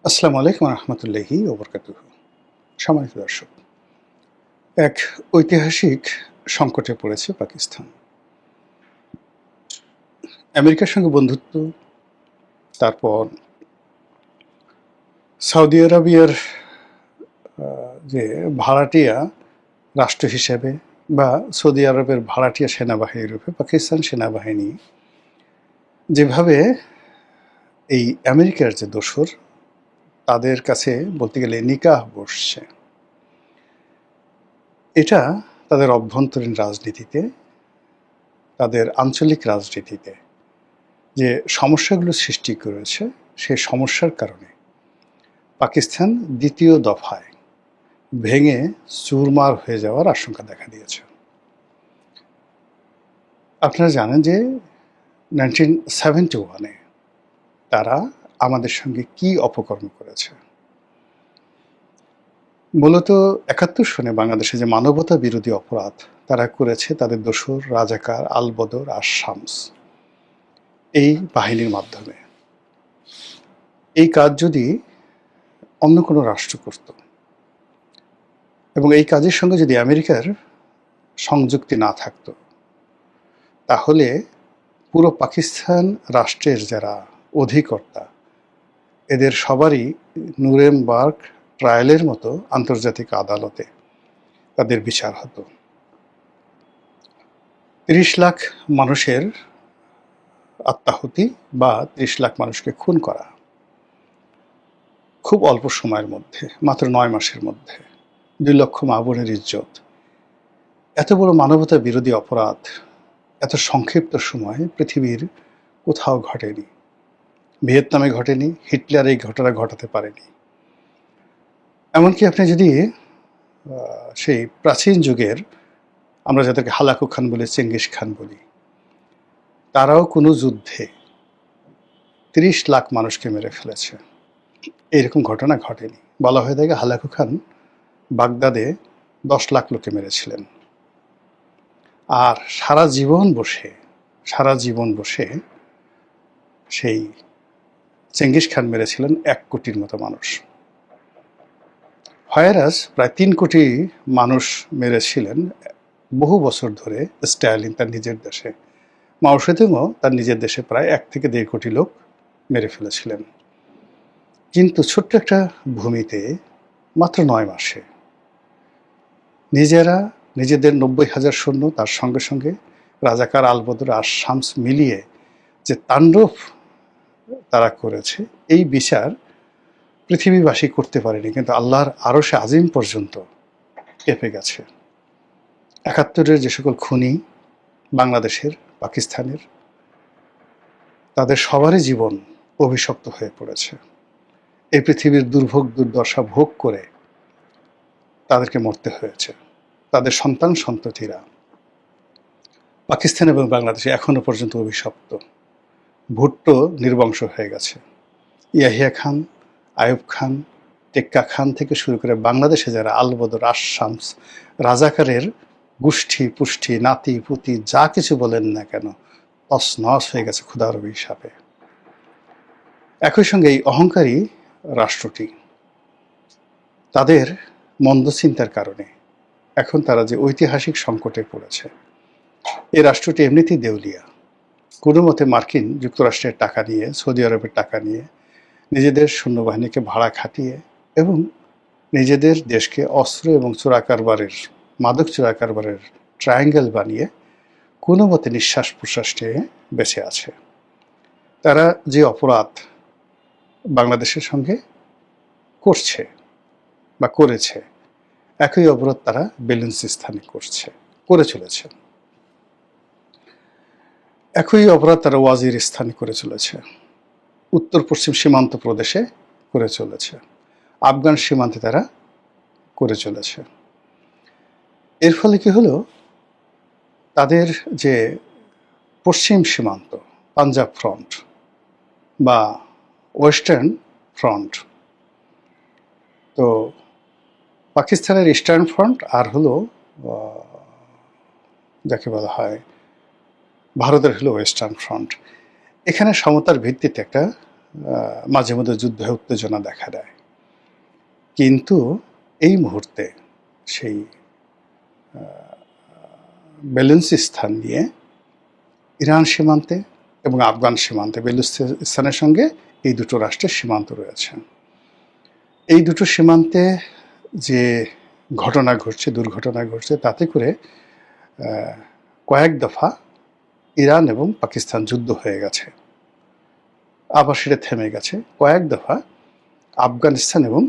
আসসালামু আলাইকুম রহমতুল্লাহি ওবরকাতুহু। সম্মানিত দর্শক, এক ঐতিহাসিক সংকটে পড়েছে পাকিস্তান। আমেরিকার সঙ্গে বন্ধুত্ব, তারপর সৌদি আরবিয়ার যে ভাড়াটিয়া রাষ্ট্র হিসেবে বা সৌদি আরবের ভাড়াটিয়া সেনাবাহিনী রূপে পাকিস্তান সেনাবাহিনী যেভাবে এই আমেরিকার যে দোসর তাদের কাছে বলতে গেলে নিকাহ বসছে, এটা তাদের অভ্যন্তরীণ রাজনীতিতে, তাদের আঞ্চলিক রাজনীতিতে যে সমস্যাগুলো সৃষ্টি করেছে, সেই সমস্যার কারণে পাকিস্তান দ্বিতীয় দফায় ভেঙে চুরমার হয়ে যাওয়ার আশঙ্কা দেখা দিয়েছে। আপনারা জানেন যে 1971-এ তারা আমাদের সঙ্গে কি অপকর্ম করেছে। মূলত 71 সনে বাংলাদেশে যে মানবতা বিরোধী অপরাধ তারা করেছে, তাদের দোসর রাজাকার, আল বদর আর শামস এই বাহিনীর মাধ্যমে। এই কাজ যদি অন্য কোনো রাষ্ট্র করত এবং এই কাজের সঙ্গে যদি আমেরিকার সংযুক্তি না থাকতো, তাহলে পুরো পাকিস্তান রাষ্ট্রের যারা অধিকর্তা, এদের সবারই নুরেমবার্গ ট্রায়ালের মতো আন্তর্জাতিক আদালতে তাদের বিচার হতো। 30 লাখ মানুষের আত্মাহুতি বা 30 লাখ মানুষকে খুন করা খুব অল্প সময়ের মধ্যে, মাত্র 9 মাসের মধ্যে 2 লক্ষ মা বোনের ইজ্জত, এত বড় মানবতা বিরোধী অপরাধ এত সংক্ষিপ্ত সময়ে পৃথিবীর কোথাও ঘটেনি। ভিয়েতনামে ঘটেনি, হিটলার এই ঘটনা ঘটাতে পারেনি। এমনকি আপনি যদি সেই প্রাচীন যুগের, আমরা যাদেরকে হালাকু খান বলি, চেঙ্গিস খান বলি, তারাও কোনো যুদ্ধে 30 লাখ মানুষকে মেরে ফেলেছে, এইরকম ঘটনা ঘটেনি। বলা হয়ে থাকে হালাকু খান বাগদাদে 10 লাখ লোকে মেরেছিলেন, আর সারা জীবন বসে সেই চেঙ্গিস খান মেরেছিলেন 1 কোটির মতো মানুষ। হয়ারাস প্রায় 3 কোটি মানুষ মেরেছিলেন বহু বছর ধরে স্ট্যালিন তার নিজের দেশে। মাও সেতুংও তার নিজের দেশে প্রায় 1 থেকে 1.5 কোটি লোক মেরে ফেলেছিলেন। কিন্তু ছোট্ট একটা ভূমিতে মাত্র 9 মাসে নিজেদের 90,000 সৈন্য, তার সঙ্গে সঙ্গে রাজাকার, আলবদর আর শামস মিলিয়ে যে তাণ্ডব তারা করেছে, এই বিচার পৃথিবীবাসী করতে পারেনি, কিন্তু আল্লাহর আরশে আজিম পর্যন্ত কেঁপে গেছে। 71-এর যে সকল খুনি বাংলাদেশের, পাকিস্তানের, তাদের সবারই জীবন অভিশপ্ত হয়ে পড়েছে। এই পৃথিবীর দুর্ভোগ দুর্দশা ভোগ করে তাদেরকে মরতে হয়েছে। তাদের সন্তান সন্ততিরা পাকিস্তান এবং বাংলাদেশে এখনো পর্যন্ত অভিশপ্ত। ভুট্টো নির্বংশ হয়ে গেছে। ইয়াহিয়া খান, আয়ুব খান, টেক্কা খান থেকে শুরু করে বাংলাদেশে যারা আলবদর, শামস, রাজাকারের গোষ্ঠী পুষ্টি, নাতি পুতি যা কিছু বলেন না কেন, তছনছ হয়ে গেছে খোদার অভিশাপে। একই সঙ্গে এই অহংকারী রাষ্ট্রটি তাদের মন্দ চিন্তার কারণে এখন তারা যে ঐতিহাসিক সংকটে পড়েছে। এই রাষ্ট্রটি এমনিতেই দেউলিয়া। কোনো মতে মার্কিন যুক্তরাষ্ট্রের টাকা নিয়ে, সৌদি আরবের টাকা নিয়ে, নিজেদের সৈন্যবাহিনীকে ভাড়া খাটিয়ে এবং নিজেদের দেশকে অস্ত্র এবং মাদক চোরাকারবারের ট্রায়াঙ্গেল বানিয়ে কোনো মতে নিঃশ্বাস প্রশ্বাস নিয়ে বেঁচে আছে। তারা যে অপরাধ বাংলাদেশের সঙ্গে করছে বা করেছে, একই অপরাধ তারা বেলুচিস্তানে করে চলেছে। একই অপরাধ তারা ওয়াজিরিস্তানে করে চলেছে, উত্তর পশ্চিম সীমান্ত প্রদেশে করে চলেছে, আফগান সীমান্তে তারা করে চলেছে। এর ফলে কি হলো, তাদের যে পশ্চিম সীমান্ত, পাঞ্জাব ফ্রন্ট বা ওয়েস্টার্ন ফ্রন্ট, তো পাকিস্তানের ইস্টার্ন ফ্রন্ট আর হলো যাকে বলা হয় ভারতের হলো ওয়েস্টার্ন ফ্রন্ট, এখানে সমতার ভিত্তিতে একটা মাঝে মধ্যে যুদ্ধ উত্তেজনা দেখা দেয়, কিন্তু এই মুহূর্তে সেই বেলুচিস্তান নিয়ে ইরান সীমান্তে এবং আফগান সীমান্তে, বেলুচিস্তানের সঙ্গে এই দুটো রাষ্ট্রের সীমান্ত রয়েছে। এই দুটো সীমান্তে যে ঘটনা ঘটছে, দুর্ঘটনা ঘটছে, তাতে করে কয়েক দফা ইরান এবং পাকিস্তান যুদ্ধ হয়ে গেছে, আবার সেটা থেমে গেছে। কয়েক দফা আফগানিস্তান এবং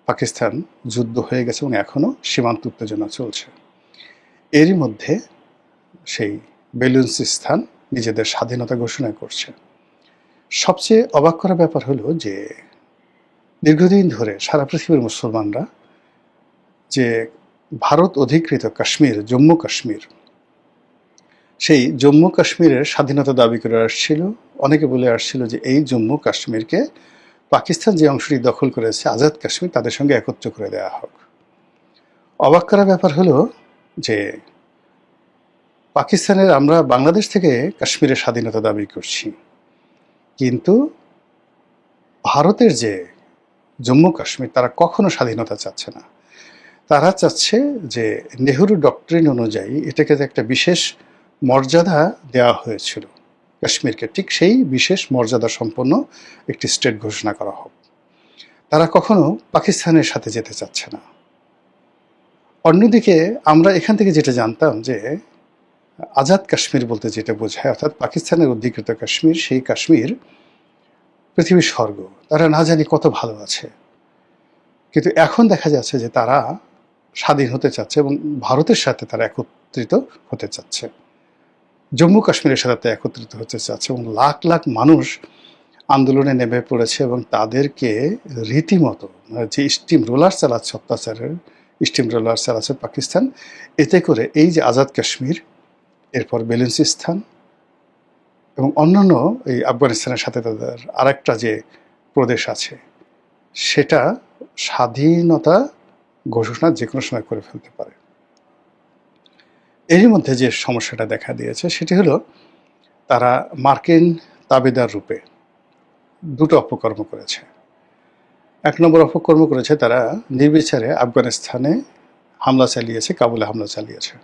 পাকিস্তান যুদ্ধ হয়ে গেছে এবং এখনও সীমান্ত উত্তেজনা চলছে। এরই মধ্যে সেই বেলুচিস্তান নিজেদের স্বাধীনতা ঘোষণা করছে। সবচেয়ে অবাক করা ব্যাপার হলো যে দীর্ঘদিন ধরে সারা পৃথিবীর মুসলমানরা যে ভারত অধিকৃত কাশ্মীর, জম্মু কাশ্মীর, সেই জম্মু কাশ্মীরের স্বাধীনতা দাবি করে আসছিল। অনেকে বলে আসছিল যে এই জম্মু কাশ্মীরকে পাকিস্তান যে অংশটি দখল করেছে, আজাদ কাশ্মীর, তাদের সঙ্গে একত্র করে দেওয়া হোক। অবাক করা ব্যাপার হলো যে পাকিস্তানের, আমরা বাংলাদেশ থেকে কাশ্মীরের স্বাধীনতা দাবি করছি, কিন্তু ভারতের যে জম্মু কাশ্মীর, তারা কখনো স্বাধীনতা চাচ্ছে না। তারা চাচ্ছে যে নেহরু ডক্ট্রিন অনুযায়ী এটাকে একটা বিশেষ মর্যাদা দেওয়া হয়েছিল কাশ্মীরকে, ঠিক সেই বিশেষ মর্যাদা সম্পন্ন একটি স্টেট ঘোষণা করা হোক। তারা কখনো পাকিস্তানের সাথে যেতে চাচ্ছে না। অন্যদিকে আমরা এখান থেকে যেটা জানতাম যে আজাদ কাশ্মীর বলতে যেটা বোঝায়, অর্থাৎ পাকিস্তানের অধিকৃত কাশ্মীর, সেই কাশ্মীর পৃথিবীর স্বর্গ, তারা না জানি কত ভালো আছে। কিন্তু এখন দেখা যাচ্ছে যে তারা স্বাধীন হতে চাচ্ছে এবং ভারতের সাথে তারা একত্রিত হতে চাচ্ছে, জম্মু কাশ্মীরের সাথে একত্রিত হতে চাচ্ছে, এবং লাখ লাখ মানুষ আন্দোলনে নেমে পড়েছে এবং তাদেরকে রীতিমতো যে স্টিম রোলার চালাচ্ছে, অত্যাচারের স্টিম রোলার চালাচ্ছে পাকিস্তান, এতে করে এই যে আজাদ কাশ্মীর, এরপর বেলুচিস্তান এবং অন্যান্য এই আফগানিস্তানের সাথে তাদের আরেকটা যে প্রদেশ আছে, সেটা স্বাধীনতা ঘোষণা যে কোনো সময় করে ফেলতে পারে। এরই মধ্যে যে সমস্যাটা দেখা দিয়েছে সেটি হলো তারা মার্কিন তাবেদার রূপে দুটো অপকর্ম করেছে। এক নম্বর অপকর্ম করেছে, তারা নির্বিচারে আফগানিস্তানে হামলা চালিয়েছে, কাবুলে হামলা চালিয়েছে।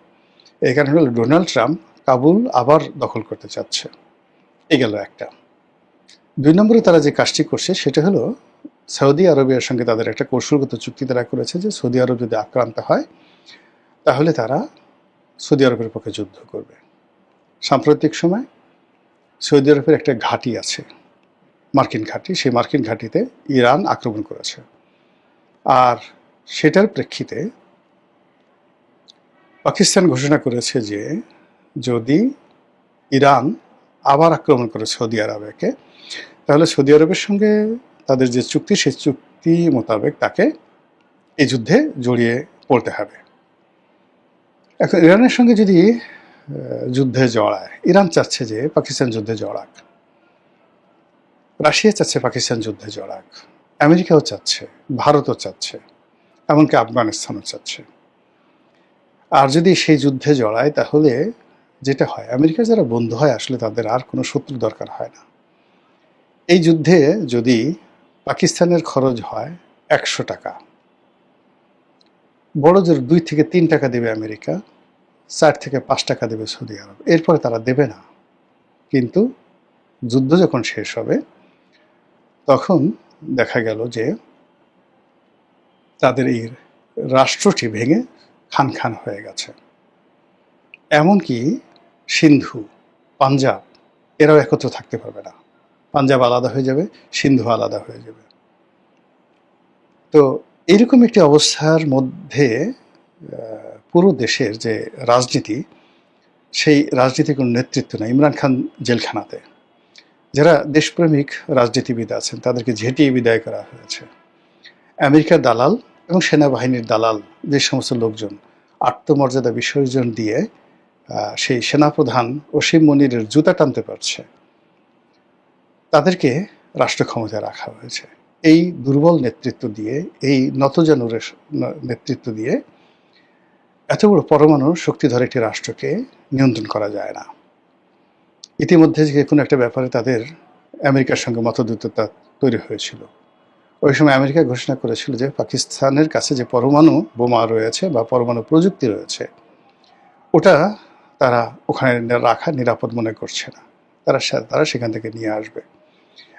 এই কারণে হলো ডোনাল্ড ট্রাম্প কাবুল আবার দখল করতে চাচ্ছে, এই গেল একটা। দুই নম্বরে তারা যে কাজটি করছে সেটা হলো সৌদি আরবের সঙ্গে তাদের একটা কৌশলগত চুক্তি তারা করেছে যে সৌদি আরব যদি আক্রান্ত হয় তাহলে তারা সৌদি আরবের পক্ষে যুদ্ধ করবে। সাম্প্রতিক সময় সৌদি আরবের একটা ঘাঁটি আছে, মার্কিন ঘাঁটি, সেই মার্কিন ঘাঁটিতে ইরান আক্রমণ করেছে। আর সেটার প্রেক্ষিতে পাকিস্তান ঘোষণা করেছে যে যদি ইরান আবার আক্রমণ করে সৌদি আরবকে, তাহলে সৌদি আরবের সঙ্গে তাদের যে চুক্তি, সেই চুক্তি মোতাবেক তাকে এই যুদ্ধে জড়িয়ে পড়তে হবে। এখন ইরানের সঙ্গে যদি যুদ্ধে জড়ায়, ইরান চাচ্ছে যে পাকিস্তান যুদ্ধে জড়াক, রাশিয়া চাচ্ছে পাকিস্তান যুদ্ধে জড়াক, আমেরিকাও চাচ্ছে, ভারতও চাচ্ছে, এমনকি আফগানিস্তানও চাচ্ছে। আর যদি সেই যুদ্ধে জড়ায় তাহলে যেটা হয়, আমেরিকার যারা বন্ধু হয় আসলে তাদের আর কোনো শত্রু দরকার হয় না। এই যুদ্ধে যদি পাকিস্তানের খরচ হয় 100 টাকা, বড় জোর 2 থেকে 3 টাকা দেবে আমেরিকা, 4 থেকে 5 টাকা দেবে সৌদি আরব, এরপরে তারা দেবে না। কিন্তু যুদ্ধ যখন শেষ হবে তখন দেখা গেল যে তাদের এই রাষ্ট্রটি ভেঙে খান খান হয়ে গেছে। এমনকি সিন্ধু, পাঞ্জাব, এরাও একত্র থাকতে পারবে না। পাঞ্জাব আলাদা হয়ে যাবে, সিন্ধু আলাদা হয়ে যাবে। তো এইরকম একটি অবস্থার মধ্যে পুরো দেশের যে রাজনীতি, সেই রাজনীতির কোনো নেতৃত্ব নেই। ইমরান খান জেলখানাতে, যারা দেশপ্রেমিক রাজনীতিবিদ আছেন তাদেরকে ঝেঁটিয়ে বিদায় করা হয়েছে। আমেরিকার দালাল এবং সেনাবাহিনীর দালাল যে সমস্ত লোকজন আত্মমর্যাদা বিসর্জন দিয়ে সেই সেনাপ্রধান অসীম মনিরের জুতা টানতে পারছে, তাদেরকে রাষ্ট্র ক্ষমতায় রাখা হয়েছে। এই দুর্বল নেতৃত্ব দিয়ে, এই নতজানুরের নেতৃত্ব দিয়ে এত বড় পরমাণু শক্তিধর একটি রাষ্ট্রকে নিয়ন্ত্রণ করা যায় না। ইতিমধ্যে যে কোনো একটা ব্যাপারে তাদের আমেরিকার সঙ্গে মতদ্বৈততা তৈরি হয়েছিল। ওই সময় আমেরিকা ঘোষণা করেছিল যে পাকিস্তানের কাছে যে পরমাণু বোমা রয়েছে বা পরমাণু প্রযুক্তি রয়েছে, ওটা তারা ওখানে রাখা নিরাপদ মনে করছে না, তারা সেখান থেকে নিয়ে আসবে।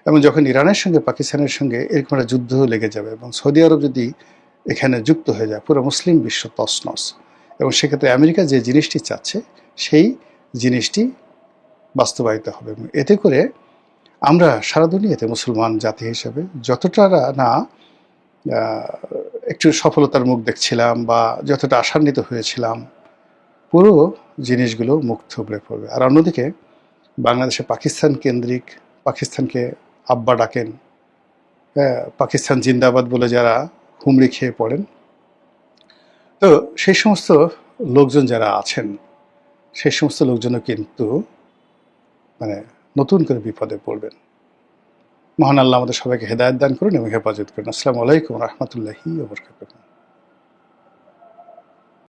এবং যখন ইরানের সঙ্গে পাকিস্তানের সঙ্গে এরকম একটা যুদ্ধ লেগে যাবে এবং সৌদি আরব যদি এখানে যুক্ত হয়ে যায়, পুরো মুসলিম বিশ্ব তছনছ। এবং সেক্ষেত্রে আমেরিকা যে জিনিসটি চাচ্ছে সেই জিনিসটি বাস্তবায়িত হবে। এবং এতে করে আমরা সারা দুনিয়াতে মুসলমান জাতি হিসেবে যতটা না একটু সফলতার মুখ দেখছিলাম বা যতটা আশান্বিত হয়েছিলাম, পুরো জিনিসগুলো মুখ থুবড়ে পড়বে। আর অন্যদিকে বাংলাদেশে পাকিস্তান কেন্দ্রিক, পাকিস্তানকে আব্বা ডাকেন, পাকিস্তান জিন্দাবাদ বলে যারা হুমড়ি খেয়ে পড়েন, তো সেই সমস্ত লোকজন যারা আছেন, সেই সমস্ত লোকজনও কিন্তু মানে নতুন করে বিপদে পড়বেন। মহান আল্লাহ আমাদের সবাইকে হেদায়েত দান করুন এবং হেফাজত করুন। আসসালামু আলাইকুম রহমতুল্লাহি ওয়া বারাকাতুহু।